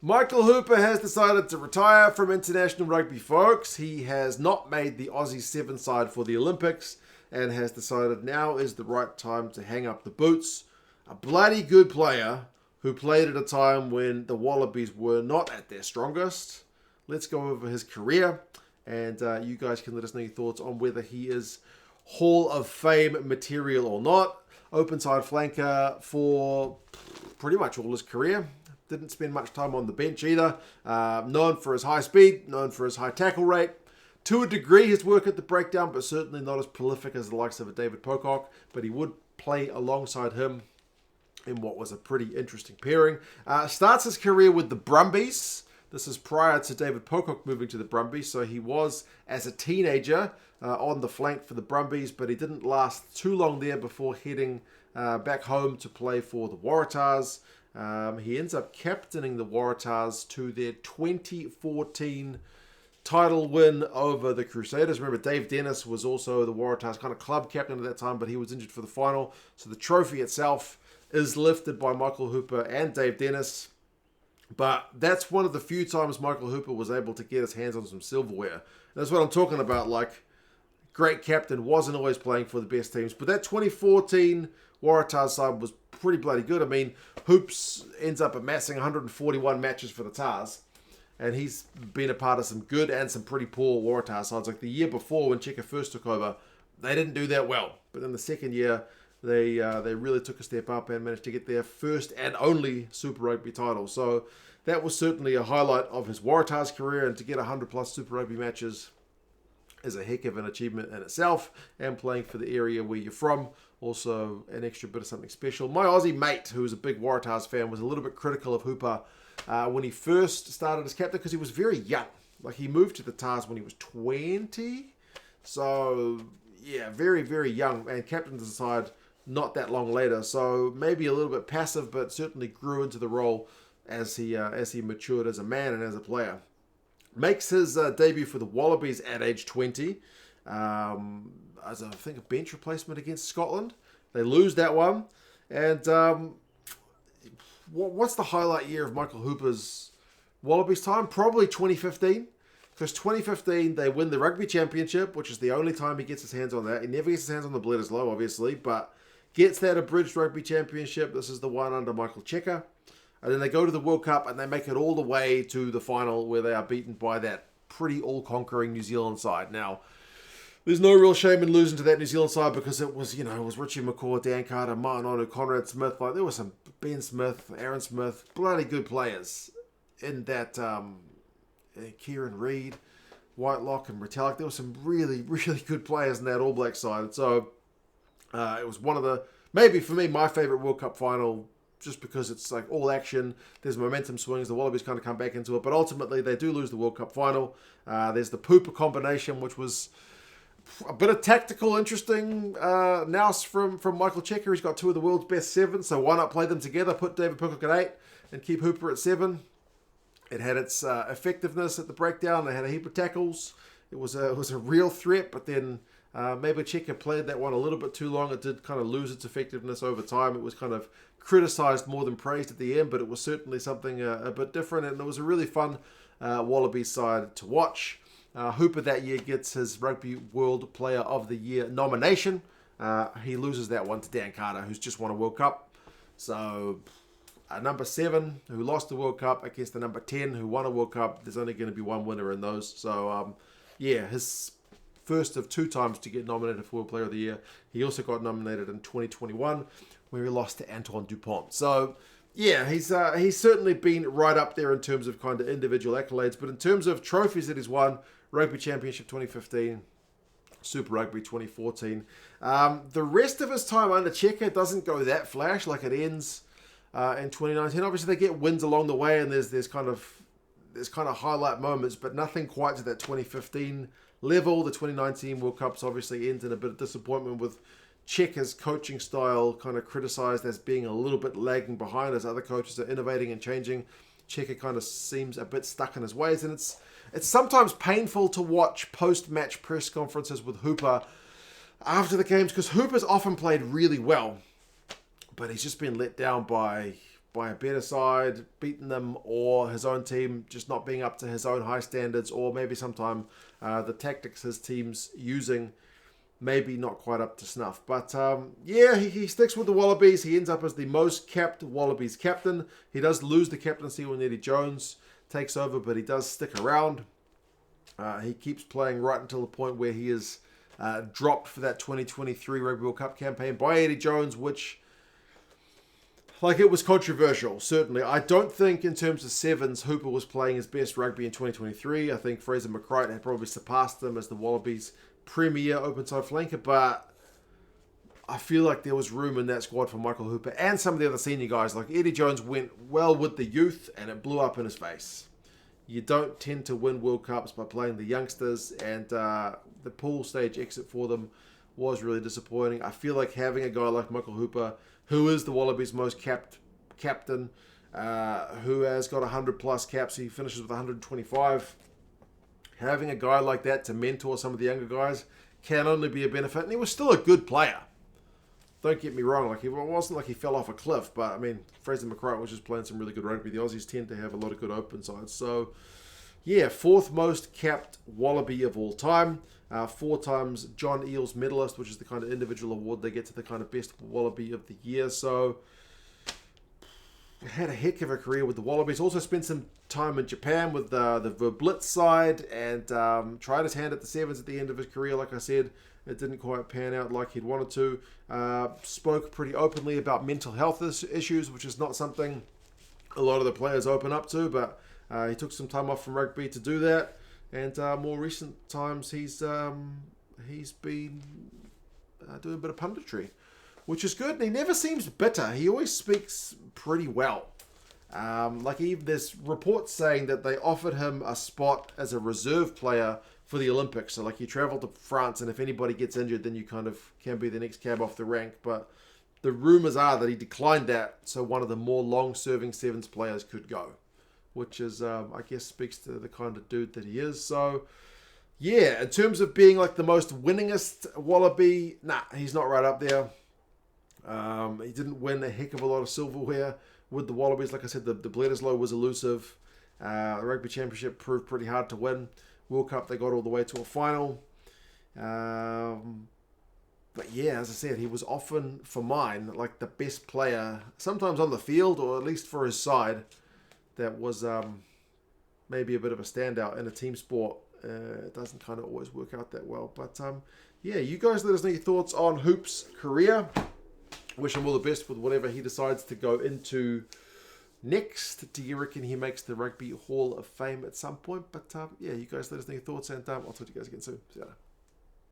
Michael Hooper has decided to retire from international rugby, folks. He has not made the Aussie 7 side for the Olympics and has decided now is the right time to hang up the boots. A bloody good player who played at a time when the Wallabies were not at their strongest. Let's go over his career, and you guys can let us know your thoughts on whether he is Hall of Fame material or not. Open side flanker for pretty much all his career. Didn't spend much time on the bench either. Known for his high speed, known for his high tackle rate. To a degree, his work at the breakdown, but certainly not as prolific as the likes of a David Pocock. But he would play alongside him in what was a pretty interesting pairing. Starts his career with the Brumbies. This is prior to David Pocock moving to the Brumbies, so he was, as a teenager, on the flank for the Brumbies, but he didn't last too long there before heading back home to play for the Waratahs. He ends up captaining the Waratahs to their 2014 title win over the Crusaders. Remember, Dave Dennis was also the Waratahs kind of club captain at that time, but he was injured for the final. So the trophy itself is lifted by Michael Hooper and Dave Dennis. But that's one of the few times Michael Hooper was able to get his hands on some silverware. And that's what I'm talking about. Like, great captain, wasn't always playing for the best teams. But that 2014 Waratahs side was pretty bloody good. I mean, Hoops ends up amassing 141 matches for the Tars. And he's been a part of some good and some pretty poor Waratahs sides. Like the year before when Cheika first took over, they didn't do that well. But in the second year, they really took a step up and managed to get their first and only Super Rugby title. So that was certainly a highlight of his Waratahs career, and to get 100 plus Super Rugby matches is a heck of an achievement in itself, and playing for the area where you're from, also an extra bit of something special. My Aussie mate, who was a big Waratahs fan, was a little bit critical of Hooper when he first started as captain because he was very young. Like, he moved to the Tars when he was 20. So, yeah, very, very young, and captained the side not that long later. So maybe a little bit passive, but certainly grew into the role as he matured as a man and as a player. Makes his debut for the Wallabies at age 20 as, I think, a bench replacement against Scotland. They lose that one. And what's the highlight year of Michael Hooper's Wallabies time? Probably 2015. Because 2015, they win the Rugby Championship, which is the only time he gets his hands on that. He never gets his hands on the Bledisloe, obviously, but gets that abridged Rugby Championship. This is the one under Michael Cheika. And then they go to the World Cup and they make it all the way to the final, where they are beaten by that pretty all-conquering New Zealand side. Now, there's no real shame in losing to that New Zealand side, because it was Richie McCaw, Dan Carter, Martin Onu, Conrad Smith. Like, there was some Ben Smith, Aaron Smith, bloody good players in that. Kieran Reid, Whitelock, and Retallick. There were some really, really good players in that All Black side. So it was one of the, maybe for me, my favourite World Cup final, just because it's like all action. There's momentum swings. The Wallabies kind of come back into it. But ultimately, they do lose the World Cup final. There's the Pooper combination, which was a bit of tactical, interesting nous from Michael Cheika. He's got two of the world's best 7. So why not play them together? Put David Pocock at 8 and keep Hooper at 7. It had its effectiveness at the breakdown. They had a heap of tackles. It was a real threat, but then maybe Cheika played that one a little bit too long. It did kind of lose its effectiveness over time. It was kind of criticised more than praised at the end, but it was certainly something a bit different, and it was a really fun Wallabies side to watch. Hooper that year gets his Rugby World Player of the Year nomination. He loses that one to Dan Carter, who's just won a World Cup. So number 7, who lost the World Cup, against the number 10, who won a World Cup. There's only going to be one winner in those. So, his first of 2 times to get nominated for World Player of the Year. He also got nominated in 2021, where he lost to Antoine Dupont. So, he's certainly been right up there in terms of kind of individual accolades. But in terms of trophies that he's won, Rugby Championship 2015, Super Rugby 2014. The rest of his time under Cheika doesn't go that flash. Like, it ends in 2019. Obviously, they get wins along the way, and there's kind of highlight moments, but nothing quite to that 2015 level. The 2019 World Cups obviously ends in a bit of disappointment, with Cheika's coaching style kind of criticised as being a little bit lagging behind as other coaches are innovating and changing. Cheika kind of seems a bit stuck in his ways, and it's sometimes painful to watch post-match press conferences with Hooper after the games, because Hooper's often played really well, but he's just been let down by by a better side, beaten them, or his own team just not being up to his own high standards, or maybe sometime the tactics his team's using maybe not quite up to snuff. But yeah, he sticks with the Wallabies. He ends up as the most capped Wallabies captain. He does lose the captaincy when Eddie Jones takes over, but he does stick around. He keeps playing right until the point where he is dropped for that 2023 Rugby World Cup campaign by Eddie Jones, which, like, it was controversial, certainly. I don't think in terms of sevens, Hooper was playing his best rugby in 2023. I think Fraser McCright had probably surpassed him as the Wallabies' premier open-side flanker, but I feel like there was room in that squad for Michael Hooper and some of the other senior guys. Like, Eddie Jones went well with the youth, and it blew up in his face. You don't tend to win World Cups by playing the youngsters, and the pool stage exit for them was really disappointing. I feel like having a guy like Michael Hooper, who is the Wallabies' most capped captain, who has got 100-plus caps, he finishes with 125. Having a guy like that to mentor some of the younger guys can only be a benefit, and he was still a good player. Don't get me wrong, like, it wasn't like he fell off a cliff, but I mean, Fraser McCright was just playing some really good rugby. The Aussies tend to have a lot of good open sides. So, yeah, fourth most capped Wallaby of all time. 4 times John Eales medalist, which is the kind of individual award they get to the kind of best Wallaby of the year. So, had a heck of a career with the Wallabies. Also spent some time in Japan with the Verblitz side, and tried his hand at the sevens at the end of his career. Like I said, it didn't quite pan out like he'd wanted to. Spoke pretty openly about mental health issues, which is not something a lot of the players open up to, but he took some time off from rugby to do that. And more recent times, he's been doing a bit of punditry, which is good. And he never seems bitter. He always speaks pretty well. Like, even there's reports saying that they offered him a spot as a reserve player for the Olympics. So, like, you travel to France, and if anybody gets injured, then you kind of can be the next cab off the rank. But the rumours are that he declined that, so one of the more long-serving sevens players could go, which is, I guess, speaks to the kind of dude that he is. So, yeah, in terms of being, like, the most winningest Wallaby, nah, he's not right up there. He didn't win a heck of a lot of silverware with the Wallabies. Like I said, the Bledisloe was elusive. The Rugby Championship proved pretty hard to win. World Cup, they got all the way to a final. But yeah, as I said, he was often, for mine, like the best player, sometimes on the field, or at least for his side, that was maybe a bit of a standout in a team sport. It doesn't kind of always work out that well. But yeah, you guys let us know your thoughts on Hoop's career. Wish him all the best with whatever he decides to go into next. Do you reckon he makes the Rugby Hall of Fame at some point? But yeah, you guys let us know your thoughts, and I'll talk to you guys again soon. See you later.